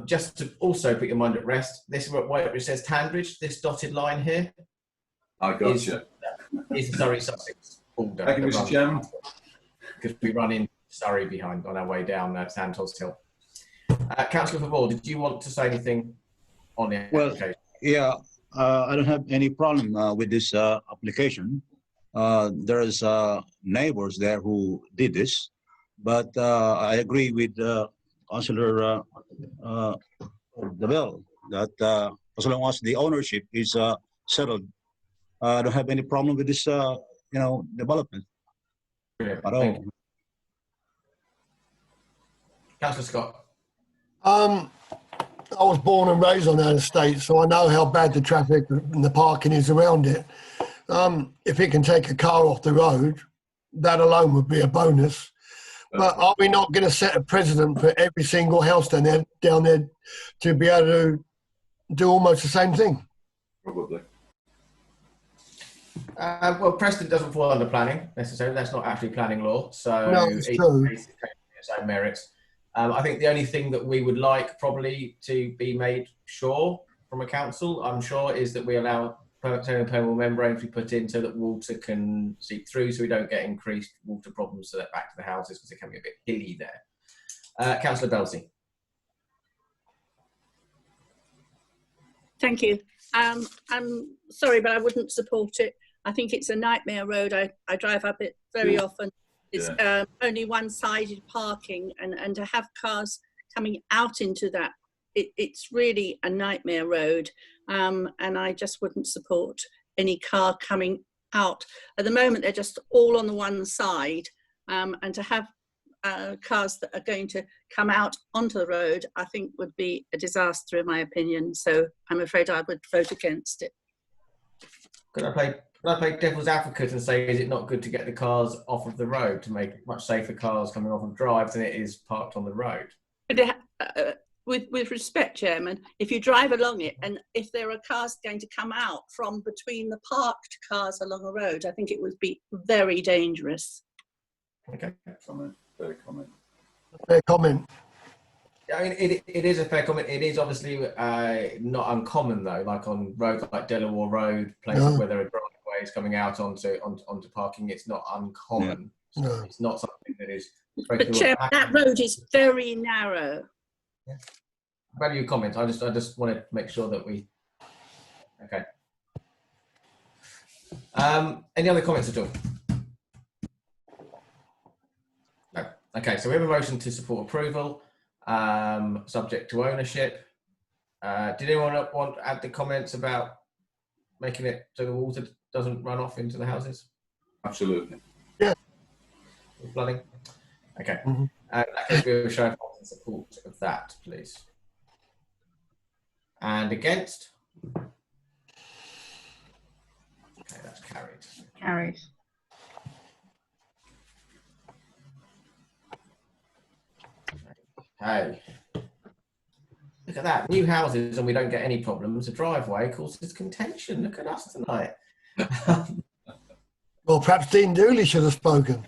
B: Just to also put your mind at rest, this is where it says Tandridge, this dotted line here.
C: I got you.
B: Is the Surrey Sussex border.
C: Thank you, Mr. Chairman.
B: Because we run in Surrey behind on our way down Sandhurst Hill. Councillor Favor, did you want to say anything on the application?
E: Yeah, I don't have any problem with this application. There's neighbors there who did this, but I agree with Councillor Deville that as long as the ownership is settled, I don't have any problem with this, development.
B: Brilliant.
E: At all.
B: Councillor Scott.
H: I was born and raised on that estate, so I know how bad the traffic and the parking is around it. If it can take a car off the road, that alone would be a bonus. But are we not going to set a precedent for every single house down there to be able to do almost the same thing?
C: Probably.
B: Well, Preston doesn't fall under planning necessarily. That's not actually planning law. So
H: No, it's true.
B: its own merits. I think the only thing that we would like probably to be made sure from a council, I'm sure, is that we allow permeable membrane to be put in so that water can seep through, so we don't get increased water problems so that back to the houses, because it can be a bit hilly there. Councillor Belsey.
K: Thank you. I'm sorry, but I wouldn't support it. I think it's a nightmare road. I drive up it very often. It's only one-sided parking, and to have cars coming out into that, it's really a nightmare road. And I just wouldn't support any car coming out. At the moment, they're just all on the one side, and to have cars that are going to come out onto the road, I think would be a disaster in my opinion. So I'm afraid I would vote against it.
B: Could I play devil's advocate and say, is it not good to get the cars off of the road to make much safer cars coming off of drives than it is parked on the road?
K: But, with respect, Chairman, if you drive along it and if there are cars going to come out from between the parked cars along a road, I think it would be very dangerous.
B: Okay.
C: Fair comment.
H: Fair comment.
B: I mean, it is a fair comment. It is obviously not uncommon though, like on roads like Delaware Road, places where there are driveways coming out onto parking. It's not uncommon.
H: No.
B: It's not something that is.
K: But Chairman, that road is very narrow.
B: Yeah. Value your comment. I just want to make sure that we. Okay. Any other comments at all? No. Okay. So we have a motion to support approval, subject to ownership. Did anyone want to add the comments about making it so the water doesn't run off into the houses?
C: Absolutely.
H: Yeah.
B: Flooding. Okay.
H: Mm-hmm.
B: We will show support of that, please. And against? Okay, that's carried.
A: Carried.
B: Hey, look at that. New houses and we don't get any problems. A driveway causes contention. Look at us tonight.
H: Well, perhaps Dean Dooley should have spoken.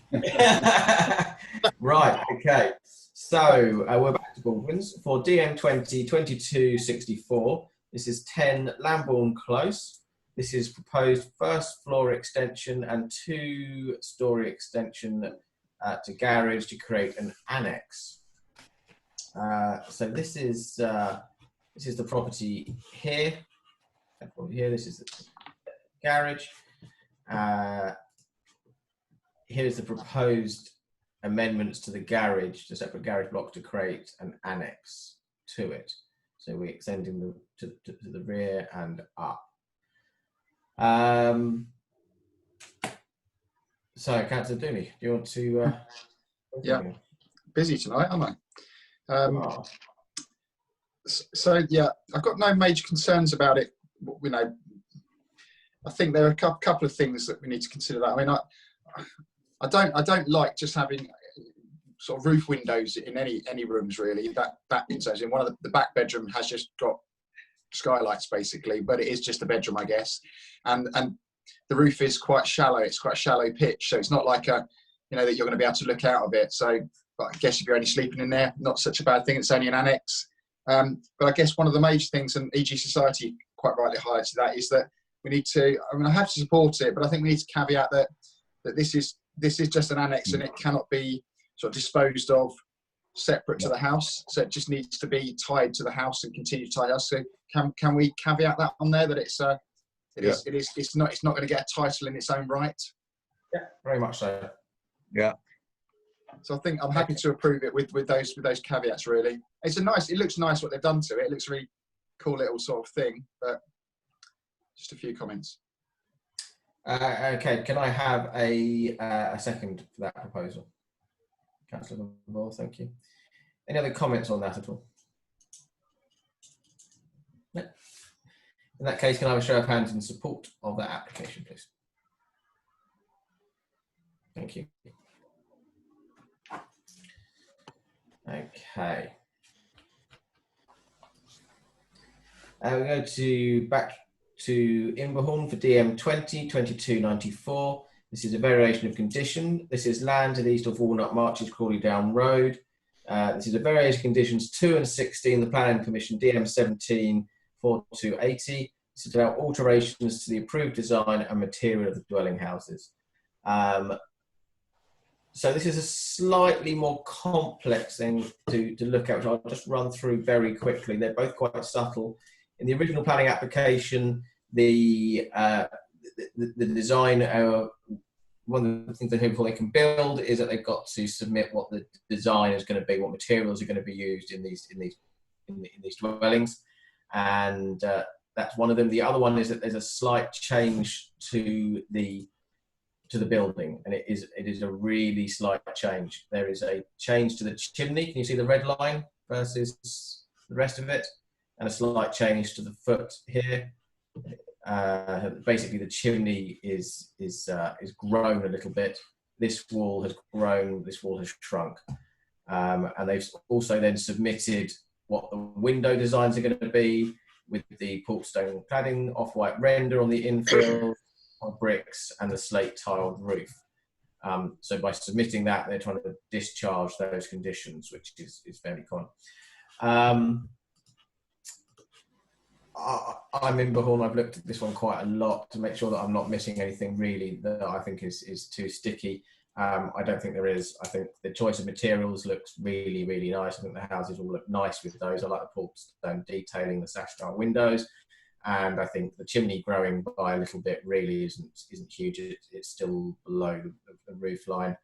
B: Right, okay. So we're back to Baldwin's for DM20 2264. This is 10 Lambourne Close. This is proposed first floor extension and 2-story extension to garage to create an annex. So this is the property here. This is the garage. Here's the proposed amendments to the garage, the separate garage block, to create an annex to it. So we're extending to the rear and up. So, Councillor Dooney, do you want to?
G: Yeah, busy tonight, aren't I? So yeah, I've got no major concerns about it. You know, I think there are a couple of things that we need to consider. That I mean, I don't like just having sort of roof windows in any rooms really. That windows in one of the back bedroom has just got skylights basically, but it is just a bedroom, I guess, and the roof is quite shallow. It's quite a shallow pitch, so it's not like that you're going to be able to look out of it. So, but I guess if you're only sleeping in there, not such a bad thing. It's only an annex. But I guess one of the major things, and EG Society quite rightly highlighted that, is that we need to. I mean, I have to support it, but I think we need to caveat that this is just an annex and it cannot be sort of disposed of separate to the house. So it just needs to be tied to the house and continue to tie to us. So can we caveat that on there, that it's not going to get a title in its own right?
B: Yeah, very much so.
E: Yeah.
G: So I think I'm happy to approve it with those caveats. Really, it looks nice what they've done to it. It looks a really cool little sort of thing. But just a few comments.
B: Okay, can I have a second for that proposal? Councillor Ball, thank you. Any other comments on that at all? No. In that case, can I have a show of hands in support of that application, please? Thank you. Okay. We go back to Imberhorn for DM 20-2294. This is a variation of condition. This is land to the east of Walnut Marches, Crawley Down Road. This is a variation of conditions 2 and 16, the Planning Commission DM 17-4280. This is about alterations to the approved design and material of the dwelling houses. So this is a slightly more complex thing to look at, which I'll just run through very quickly. They're both quite subtle. In the original planning application, the design, one of the things that people they can build is that they've got to submit what the design is going to be, what materials are going to be used in these dwellings, and that's one of them. The other one is that there's a slight change to the building, and it is a really slight change. There is a change to the chimney. Can you see the red line versus the rest of it? And a slight change to the foot here. Basically, the chimney is grown a little bit. This wall has grown. This wall has shrunk. And they've also then submitted what the window designs are going to be with the Portstone cladding, off-white render on the infill, bricks, and the slate tiled roof. So by submitting that, they're trying to discharge those conditions, which is fairly common. I'm in Imberhorn. I've looked at this one quite a lot to make sure that I'm not missing anything really that I think is too sticky. I don't think there is. I think the choice of materials looks really, really nice. I think the houses all look nice with those. I like the Portstone detailing, the sash style windows, and I think the chimney growing by a little bit really isn't huge. It's still below the roof line.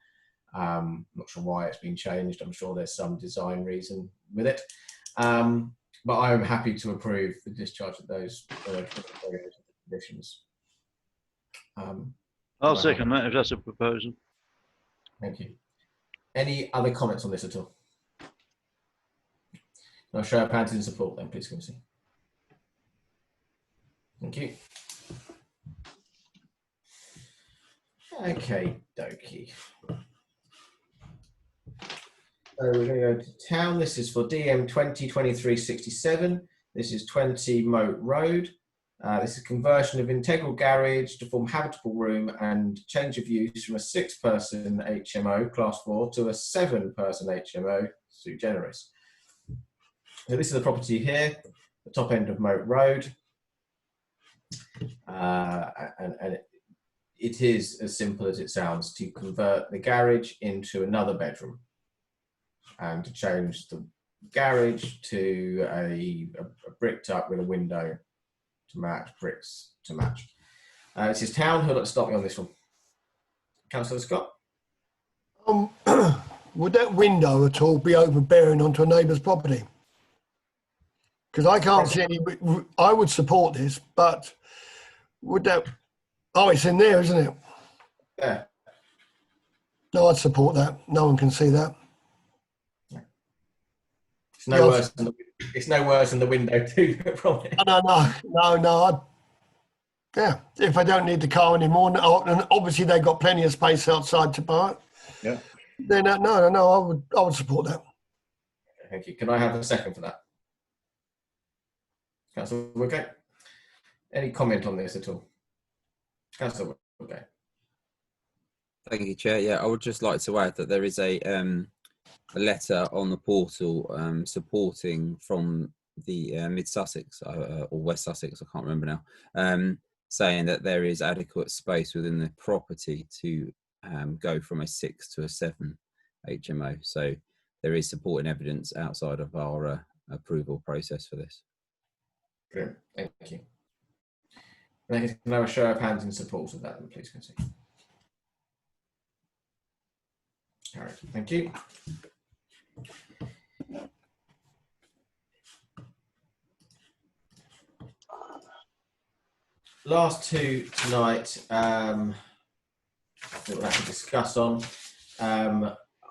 B: Not sure why it's been changed. I'm sure there's some design reason with it. But I'm happy to approve the discharge of those conditions.
I: I'll second that if that's a proposal.
B: Thank you. Any other comments on this at all? I'll show our hands in support then, please, can we see? Thank you. Okay, dokie. So we're going to go to town. This is for DM 20-2367. This is 20 Moat Road. This is conversion of integral garage to form habitable room and change of use from a 6-person HMO class 4 to a 7-person HMO sui generis. So this is the property here, the top end of Moat Road. And it is as simple as it sounds to convert the garage into another bedroom and to change the garage to a bricked up with a window to match, bricks to match. This is town. Who'd like to stop me on this one? Councillor Scott?
H: Would that window at all be overbearing onto a neighbour's property? Because I can't see any. I would support this, but would that? Oh, it's in there, isn't it?
B: Yeah.
H: No, I'd support that. No one can see that.
B: It's no worse than it's no worse than the window too, probably.
H: No. Yeah, if I don't need the car anymore, and obviously they've got plenty of space outside to park.
C: Yeah.
H: Then no, I would support that.
B: Thank you. Can I have a second for that? Councillor Woodgate? Any comment on this at all? Councillor Woodgate?
J: Thank you, Chair. Yeah, I would just like to add that there is a letter on the portal supporting from the Mid Sussex or West Sussex, I can't remember now, saying that there is adequate space within the property to go from a 6 to a 7 HMO. So there is supporting evidence outside of our approval process for this.
B: Brilliant. Thank you. Can I have a show of hands in support of that, please, can I see? All right, thank you. Last two tonight that we'll have to discuss on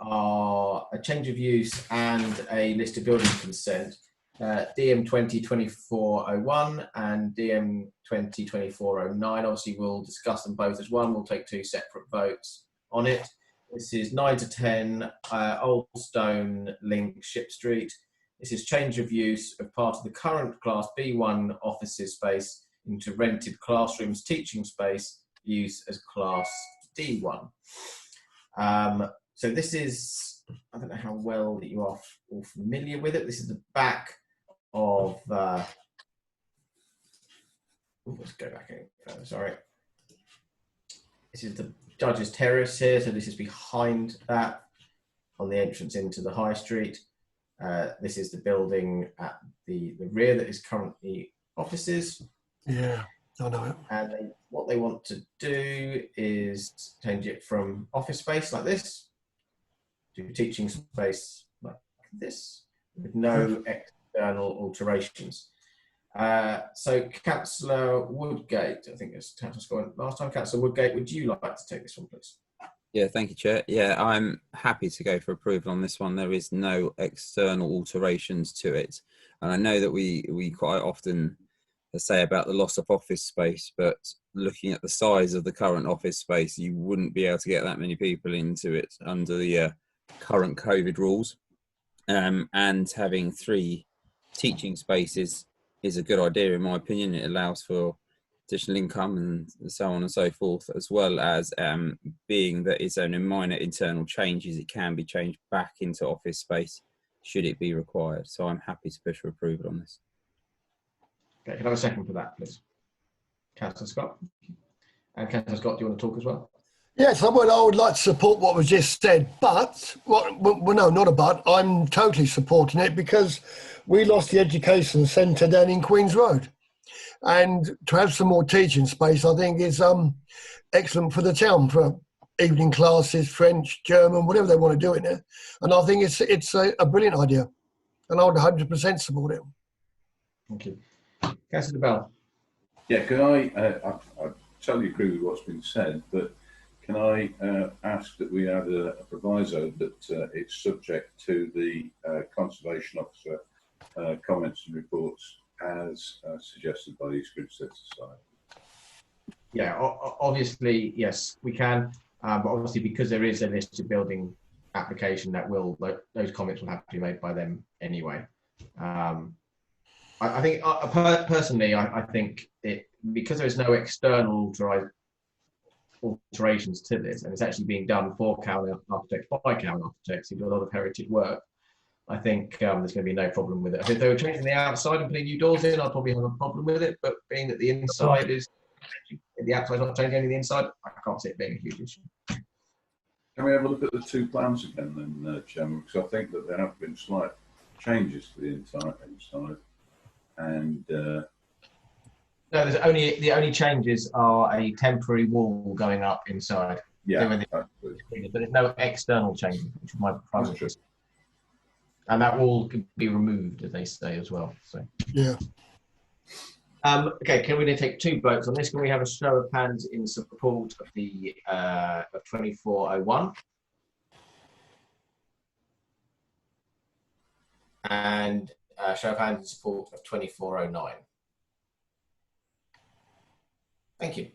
B: are a change of use and a list of building consent. DM 20-2401 and DM 20-2409. Obviously, we'll discuss them both as one. We'll take two separate votes on it. This is 9 to 10 Old Stone Link Ship Street. This is change of use of part of the current Class B1 offices space into rented classrooms, teaching space, use as Class D1. So this is, I don't know how well that you are all familiar with it. This is the back of, let's go back in, sorry. This is the Judges Terrace here, so this is behind that on the entrance into the High Street. This is the building at the rear that is currently offices.
H: Yeah, I know it.
B: And what they want to do is change it from office space like this to teaching space like this with no external alterations. So Councillor Woodgate, I think it's Councillor last time. Councillor Woodgate, would you like to take this one, please?
J: Yeah, thank you, Chair. Yeah, I'm happy to go for approval on this one. There is no external alterations to it. And I know that we quite often say about the loss of office space, but looking at the size of the current office space, you wouldn't be able to get that many people into it under the current COVID rules. And having 3 teaching spaces is a good idea, in my opinion. It allows for additional income and so on and so forth, as well as being that it's only minor internal changes, it can be changed back into office space should it be required. So I'm happy to push for approval on this.
B: Okay, can I have a second for that, please? Councillor Scott. And Councillor Scott, do you want to talk as well?
H: Yes, I would like to support what was just said, but, well, no, not a but, I'm totally supporting it because we lost the education centre down in Queen's Road. And to have some more teaching space, I think is excellent for the town, for evening classes, French, German, whatever they want to do in there. And I think it's a brilliant idea. And I would 100% support it.
B: Thank you. Councillor Bell.
C: Yeah, can I totally agree with what's been said, but can I ask that we add a proviso that it's subject to the Conservation Officer comments and reports as suggested by the East Grinstead Society?
B: Yeah, obviously, yes, we can. But obviously, because there is a listed building application, those comments will have to be made by them anyway. I think, personally, I think because there is no external alterations to this, and it's actually being done for Cowan Architects by Cowan Architects who do a lot of heritage work, I think there's going to be no problem with it. If they were changing the outside and putting new doors in, I'd probably have a problem with it. But being that the inside is, the outside's not changing anything the inside, I can't see it being a huge issue.
C: Can we have a look at the 2 plans again then, Chairman? Because I think that there have been slight changes to the entire inside. And no,
B: there's the only changes are a temporary wall going up inside.
C: Yeah,
B: but there's no external changes, which is my primary issue. And that wall could be removed, as they say, as well. So
H: yeah.
B: Okay, can we then take 2 votes on this? Can we have a show of hands in support of the of 2401? And show of hands in support of 2409. Thank you.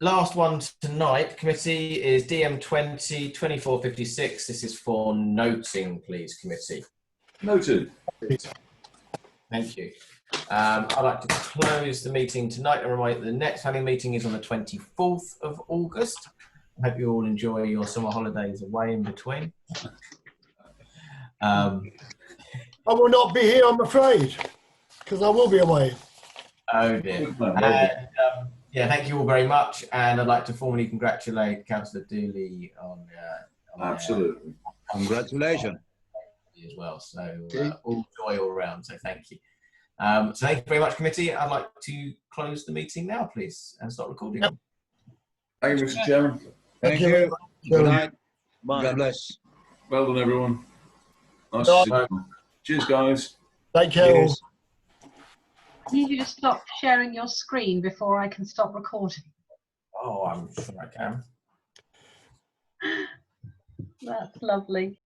B: Last one tonight, committee, is DM20 2456. This is for noting, please, committee.
C: Noted.
B: Thank you. I'd like to close the meeting tonight and remind that the next planning meeting is on the 24th of August. I hope you all enjoy your summer holidays away in between.
H: I will not be here, I'm afraid, because I will be away.
B: Oh dear. Yeah, thank you all very much, and I'd like to formally congratulate Councillor Dooley on
C: absolutely.
E: Congratulations.
B: As well. So all joy all around. So thank you. So thank you very much, committee. I'd like to close the meeting now, please, and stop recording.
C: Thank you, Mr. Chairman.
E: Thank you. Good night.
I: Bye.
E: God bless.
C: Well done, everyone. Nice to see you. Cheers, guys.
H: Take care.
E: Cheers.
A: I need you to stop sharing your screen before I can stop recording.
B: Oh, I'm sure I can.
A: That's lovely.